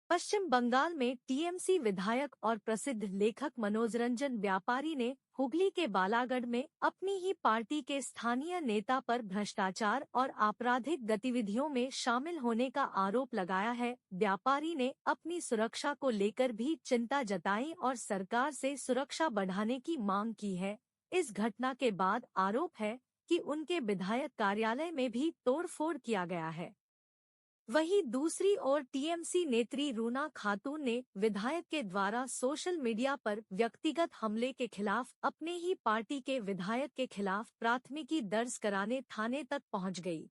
पश्चिम बंगाल में टीएमसी विधायक और प्रसिद्ध लेखक मनोज रंजन व्यापारी ने हुगली के बालागढ़ में अपनी ही पार्टी के स्थानीय नेता पर भ्रष्टाचार और आपराधिक गतिविधियों में शामिल होने का आरोप लगाया है। व्यापारी ने अपनी सुरक्षा को लेकर भी चिंता जताई और सरकार से सुरक्षा बढ़ाने की मांग की है। इस घटना के बाद आरोप है कि उनके विधायक कार्यालय में भी तोड़फोड़ किया गया है। वहीं दूसरी ओर टीएमसी नेत्री रूना खातून ने विधायक के द्वारा सोशल मीडिया पर व्यक्तिगत हमले के खिलाफ अपने ही पार्टी के विधायक के खिलाफ प्राथमिकी दर्ज कराने थाने तक पहुंच गई।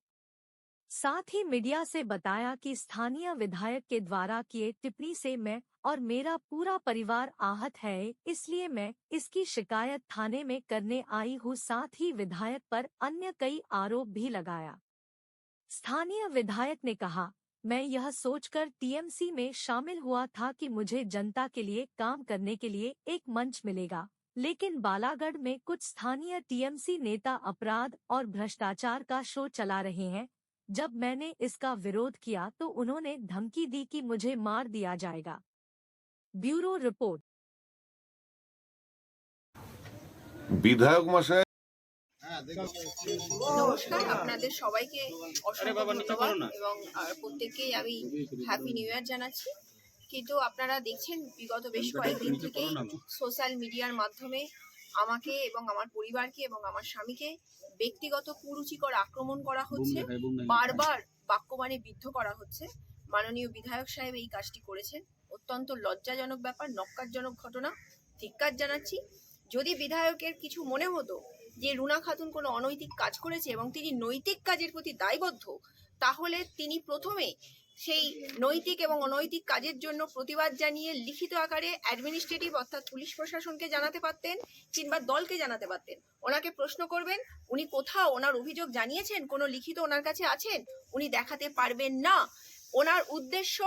साथ ही मीडिया से बताया कि स्थानीय विधायक के द्वारा किए टिप्पणी से मैं और मेरा पूरा परिवार आहत है, इसलिए मैं इसकी शिकायत थाने में करने आई हूँ। साथ ही विधायक पर अन्य कई आरोप भी लगाया। स्थानीय विधायक ने कहा, मैं यह सोचकर टीएमसी में शामिल हुआ था कि मुझे जनता के लिए काम करने के लिए एक मंच मिलेगा, लेकिन बालागढ़ में कुछ स्थानीय टीएमसी नेता अपराध और भ्रष्टाचार का शो चला रहे हैं। जब मैंने इसका विरोध किया तो उन्होंने धमकी दी कि मुझे मार दिया जाएगा। Bureau report. বিধায়ক মশাই নমস্কার, আপনাদের সবাইকে অসংখ্য ধন্যবাদ এবং প্রত্যেককেই আমি হ্যাপি নিউ ইয়ার জানাচ্ছি। কিন্তু আপনারা দেখছেন বিগত বেশ কয়েকদিন থেকেই সোশ্যাল মিডিয়ার মাধ্যমে আমাকে এবং আমার পরিবারকে এবং আমার স্বামীকে ব্যক্তিগত কুরুচিকর আক্রমণ করা হচ্ছে, বারবার বাক্যবাণে বিদ্ধ করা হচ্ছে। মাননীয় বিধায়ক সাহেব এই কাজটি করেছেন, অত্যন্ত লজ্জাজনক ব্যাপার, নক্কারজনক ঘটনা। ধিক্কার জানাচ্ছি। যদি বিধায়কের কিছু মনে হতো যে রুনা খাতুন কোনো অনৈতিক কাজ করেছে এবং তিনি নৈতিক কাজের প্রতি দায়বদ্ধ, তাহলে তিনি প্রথমে সেই নৈতিক এবং অনৈতিক কাজের জন্য প্রতিবাদ জানিয়ে লিখিত আকারে অ্যাডমিনিস্ট্রেটিভ অর্থাৎ পুলিশ প্রশাসনকে জানাতে পারতেন কিংবা দলকে জানাতে পারতেন। ওনাকে প্রশ্ন করবেন, উনি কোথাও ওনার অভিযোগ জানিয়েছেন? কোনো লিখিত ওনার কাছে আছেন? উনি দেখাতে পারবেন না। ওনার উদ্দেশ্য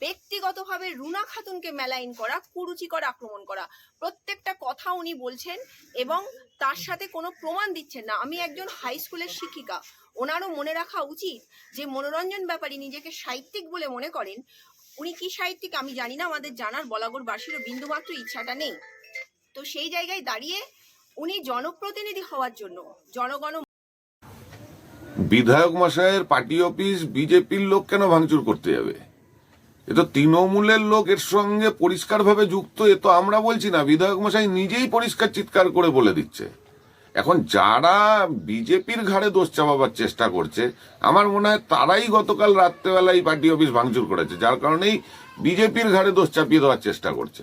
ব্যক্তিগতভাবে রুনা খাতুনকে মেলাইন করা, কুরুচিকর আক্রমণ করা। প্রত্যেকটা কথা উনি বলছেন এবং তার সাথে কোনো প্রমাণ দিচ্ছেন না। আমি একজন হাই স্কুলের শিক্ষিকা, ওনারও মনে রাখা উচিত যে মনোরঞ্জন ব্যাপারী নিজেকে সাহিত্যিক বলে মনে করেন। উনি কি সাহিত্যিক আমি জানি না, আমাদের জানার বলাগড়বাসীরও বিন্দুমাত্র ইচ্ছাটা নেই। তো সেই জায়গায় দাঁড়িয়ে উনি জনপ্রতিনিধি হওয়ার জন্য জনগণ বিধায়ক মশাইয়ের পার্টি অফিস বিজেপির লোক কেন ভাঙচুর করতে যাবে? এ তো তৃণমূলের লোক এর সঙ্গে পরিষ্কারভাবে যুক্ত। এ তো আমরা বলছি না, বিধায়ক মশাই নিজেই পরিষ্কার চিৎকার করে বলে দিচ্ছে। এখন যারা বিজেপির ঘাড়ে দোষ চাপাবার চেষ্টা করছে, আমার মনে হয় তারাই গতকাল রাত্রেবেলায় পার্টি অফিস ভাঙচুর করেছে, যার কারণেই বিজেপির ঘাড়ে দোষ চাপিয়ে দেওয়ার চেষ্টা করছে।